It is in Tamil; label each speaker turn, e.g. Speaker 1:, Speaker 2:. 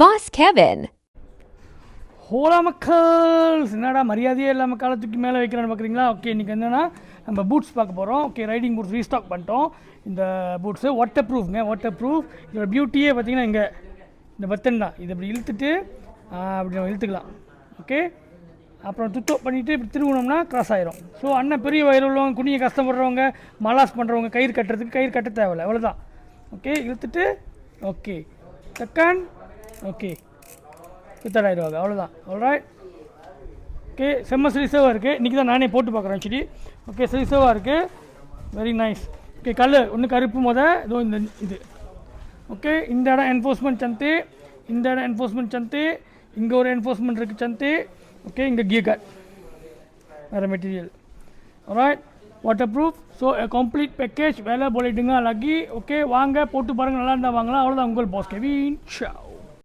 Speaker 1: Boss Kevin.
Speaker 2: ஹோலா மக்கள் என்னடா மரியாதையே இல்லாமல் காலத்துக்கு மேலே வைக்கிறான்னு பார்க்குறீங்களா? ஓகே, இன்றைக்கி என்னென்னா நம்ம பூட்ஸ் பார்க்க போகிறோம். ஓகே, ரைடிங் பூட்ஸ் ரீஸ்டாக் பண்ணிட்டோம். இந்த பூட்ஸு வாட்டர் ப்ரூஃப்ங்க, வாட்டர் ப்ரூஃப். இதோட பியூட்டியே பார்த்தீங்கன்னா இங்கே இந்த பட்டன் தான். இது இப்படி இழுத்துட்டு அப்படி நம்ம இழுத்துக்கலாம். ஓகே, அப்புறம் துத்தோ பண்ணிவிட்டு இப்படி திருவினோம்னா கிராஸ் ஆயிரும். ஸோ அண்ணன் பெரிய வயிறு உள்ளவங்க, குனியை கஷ்டப்படுறவங்க, மலாஸ் பண்ணுறவங்க கயிறு கட்டுறதுக்கு கயிறு கட்ட தேவையில்லை, அவ்வளோதான். ஓகே, இழுத்துட்டு ஓகே செகண்ட் ஓகே ஆயிடுவாங்க, அவ்வளோதான். ஆல்ரைட். ஓகே, செம்ம சிலிசவாக இருக்குது. இன்றைக்கி தான் நானே போட்டு பார்க்குறேன் ஆக்சுவலி. ஓகே, சிலிசவாக இருக்குது, வெரி நைஸ். ஓகே, கல் ஒன்று கருப்பு இதோ இந்த இது. ஓகே, இந்த இடம் என்ஃபோர்ஸ்மெண்ட் சந்தி, இந்த இடம் என்ஃபோர்ஸ்மெண்ட் சந்தி, இங்கே ஒரு என்ஃபோர்ஸ்மெண்ட் இருக்குது சந்தி. ஓகே, இங்கே கியர் கார்ட், வேறு material. Alright, water proof. So complete package. வேலை போலிட்டுங்க லக்கி. ஓகே, வாங்க போட்டு பாருங்கள், நல்லா இருந்தால் வாங்கலாம். அவ்வளோதான். உங்கள் பாஸ் கெவின். ஷா.